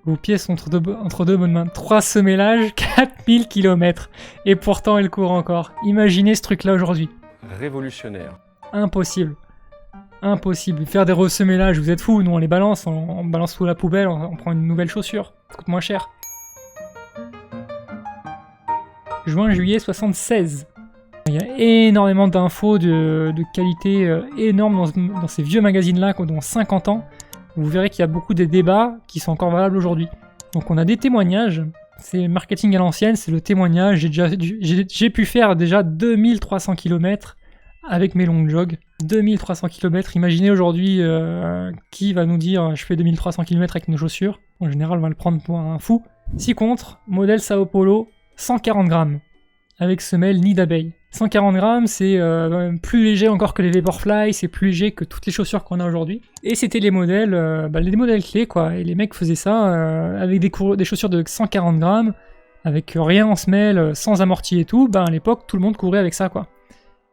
Vos pieds sont entre deux bonnes mains. 3 semellages, 4000 km. Et pourtant, elle court encore. Imaginez ce truc-là aujourd'hui. Révolutionnaire. Impossible. Impossible. Faire des ressemellages, vous êtes fous. Nous, on les balance. On balance tout à la poubelle. On prend une nouvelle chaussure. Ça coûte moins cher. Juin-juillet 76. Il y a énormément d'infos de qualité énorme dans ces vieux magazines-là, qui ont 50 ans. Vous verrez qu'il y a beaucoup de débats qui sont encore valables aujourd'hui. Donc on a des témoignages, c'est marketing à l'ancienne, c'est le témoignage. J'ai pu faire déjà 2300 km avec mes longs jogs. 2300 km, imaginez aujourd'hui qui va nous dire je fais 2300 km avec nos chaussures. En général on va le prendre pour un fou. 6 contre, modèle Sao Paulo, 140 grammes, avec semelle nid d'abeille. 140 grammes, c'est plus léger encore que les Vaporfly, c'est plus léger que toutes les chaussures qu'on a aujourd'hui. Et c'était les modèles clés, quoi. Et les mecs faisaient ça avec des chaussures de 140 grammes, avec rien en semelle, sans amorti et tout. À l'époque, tout le monde courait avec ça, quoi.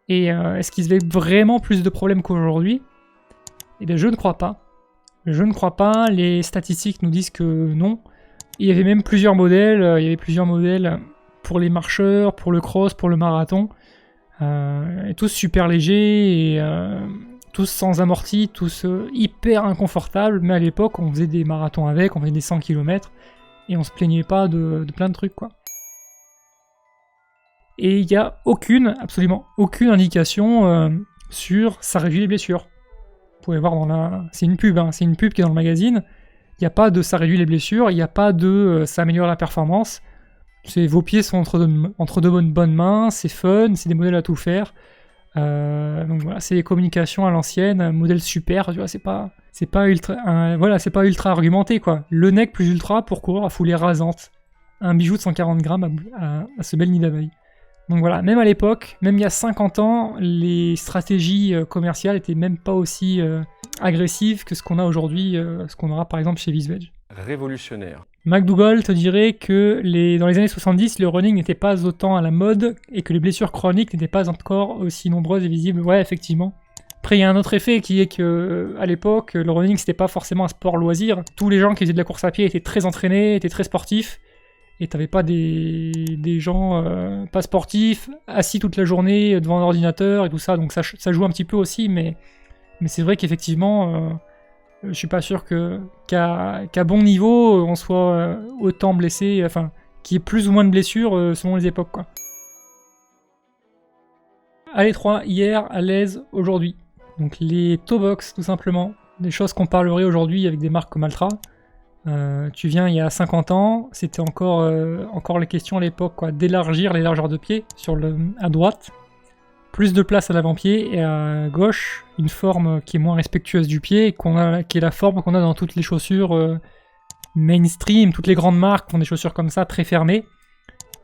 Et est-ce qu'ils avaient vraiment plus de problèmes qu'aujourd'hui? Eh bien, je ne crois pas. Je ne crois pas. Les statistiques nous disent que non. Il y avait même plusieurs modèles. Pour les marcheurs, pour le cross, pour le marathon. Et tous super légers et tous sans amorti, tous hyper inconfortables. Mais à l'époque, on faisait des marathons avec, on faisait des 100 km et on se plaignait pas de plein de trucs, quoi. Et il n'y a absolument aucune indication sur ça réduit les blessures. Vous pouvez voir c'est une pub, c'est une pub qui est dans le magazine. Il n'y a pas de ça réduit les blessures, il n'y a pas de ça améliore la performance. Vos pieds sont entre deux bonnes mains, c'est fun, c'est des modèles à tout faire. Donc voilà, c'est des communications à l'ancienne, un modèle super, tu vois, c'est pas ultra argumenté, quoi. Le neck plus ultra pour courir à foulée rasante. Un bijou de 140 grammes à semelle nid d'abeille. Donc voilà, même à l'époque, même il y a 50 ans, les stratégies commerciales étaient même pas aussi agressives que ce qu'on a aujourd'hui, ce qu'on aura par exemple chez Visveg. Révolutionnaire. McDougall te dirait que dans les années 70, le running n'était pas autant à la mode et que les blessures chroniques n'étaient pas encore aussi nombreuses et visibles. Ouais, effectivement. Après, il y a un autre effet qui est que à l'époque, le running c'était pas forcément un sport loisir. Tous les gens qui faisaient de la course à pied étaient très entraînés, étaient très sportifs. Et t'avais pas des gens pas sportifs, assis toute la journée devant un ordinateur et tout ça. Donc ça joue un petit peu aussi, mais c'est vrai qu'effectivement... je suis pas sûr qu'à bon niveau, on soit autant blessé, enfin, qu'il y ait plus ou moins de blessures selon les époques, quoi. À l'étroit, hier, à l'aise, aujourd'hui. Donc les toe box, tout simplement. Des choses qu'on parlerait aujourd'hui avec des marques comme Altra. Tu viens il y a 50 ans, c'était encore la question à l'époque, quoi, d'élargir les largeurs de pied à droite. Plus de place à l'avant-pied et à gauche, une forme qui est moins respectueuse du pied, qui est la forme qu'on a dans toutes les chaussures mainstream, toutes les grandes marques font des chaussures comme ça, très fermées.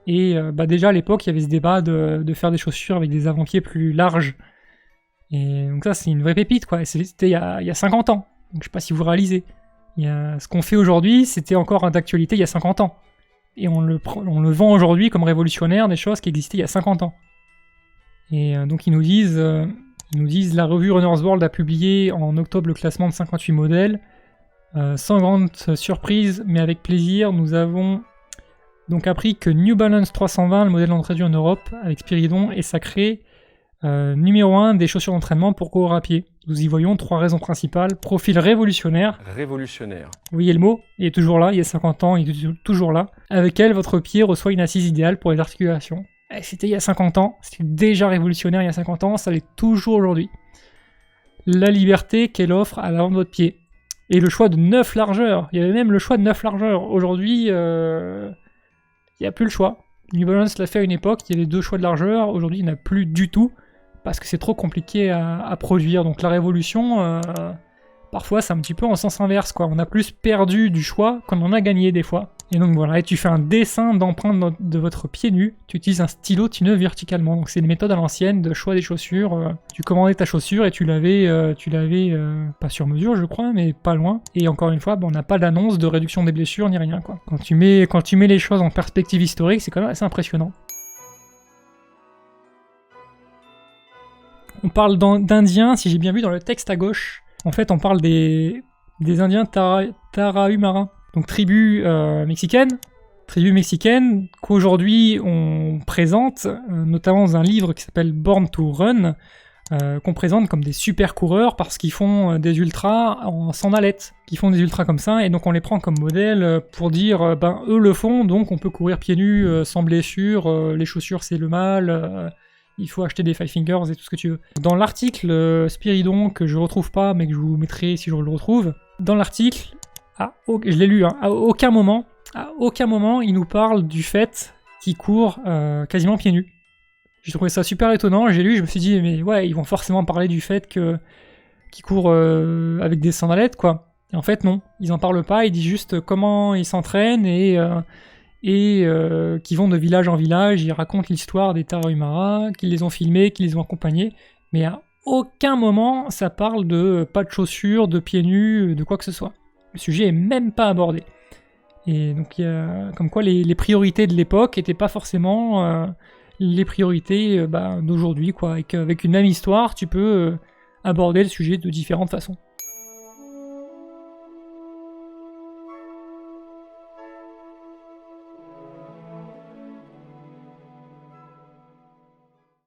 Et déjà à l'époque, il y avait ce débat de faire des chaussures avec des avant-pieds plus larges. Et donc ça, c'est une vraie pépite, quoi. Et c'était il y a 50 ans, donc je sais pas si vous réalisez. Ce qu'on fait aujourd'hui, c'était encore d'actualité il y a 50 ans. Et on le vend aujourd'hui comme révolutionnaire, des choses qui existaient il y a 50 ans. Et donc ils nous disent la revue Runner's World a publié en octobre le classement de 58 modèles. Sans grande surprise, mais avec plaisir, nous avons donc appris que New Balance 320, le modèle introduit en Europe avec Spiridon, est sacré numéro 1 des chaussures d'entraînement pour courir à pied. Nous y voyons 3 raisons principales. Profil révolutionnaire. Révolutionnaire. Vous voyez le mot, il est toujours là, il y a 50 ans, il est toujours là. Avec elle, votre pied reçoit une assise idéale pour les articulations. C'était il y a 50 ans, c'était déjà révolutionnaire il y a 50 ans, ça l'est toujours aujourd'hui. La liberté qu'elle offre à l'avant de votre pied. Et le choix de 9 largeurs. Il y avait même le choix de 9 largeurs. Aujourd'hui, il n'y a plus le choix. New Balance l'a fait à une époque, il y avait 2 choix de largeur. Aujourd'hui, il n'y en a plus du tout. Parce que c'est trop compliqué à produire. Donc la révolution, parfois, c'est un petit peu en sens inverse, quoi. On a plus perdu du choix qu'on en a gagné des fois. Et donc voilà, et tu fais un dessin d'empreinte de votre pied nu, tu utilises un stylo tineux verticalement. Donc c'est une méthode à l'ancienne de choix des chaussures. Tu commandais ta chaussure et tu l'avais pas sur mesure, je crois, mais pas loin. Et encore une fois, on n'a pas d'annonce de réduction des blessures ni rien, quoi. Quand tu mets les choses en perspective historique, c'est quand même assez impressionnant. On parle d'Indiens, si j'ai bien vu dans le texte à gauche. En fait, on parle des Indiens Tarahumara. Donc tribu mexicaine qu'aujourd'hui on présente, notamment dans un livre qui s'appelle Born to Run, qu'on présente comme des super coureurs parce qu'ils font des ultras en sandalettes, qui font des ultras comme ça, et donc on les prend comme modèle pour dire ben eux le font, donc on peut courir pieds nus sans blessure, les chaussures c'est le mal, il faut acheter des Five Fingers et tout ce que tu veux. Dans l'article Spiridon que je retrouve pas mais que je vous mettrai si je le retrouve, dans l'article, je l'ai lu, hein, à aucun moment il nous parle du fait qu'ils courent quasiment pieds nus. J'ai trouvé ça super étonnant, j'ai lu, je me suis dit, mais ouais, ils vont forcément parler du fait qu'ils courent avec des sandalettes, quoi. Et en fait, non, ils en parlent pas, ils disent juste comment ils s'entraînent et qu'ils vont de village en village, ils racontent l'histoire des Tarahumara, qu'ils les ont filmés, qu'ils les ont accompagnés, mais à aucun moment ça parle de pas de chaussures, de pieds nus, de quoi que ce soit. Le sujet est même pas abordé. Et donc, il y a comme quoi les priorités de l'époque n'étaient pas forcément les priorités d'aujourd'hui, quoi. Avec une même histoire, tu peux aborder le sujet de différentes façons.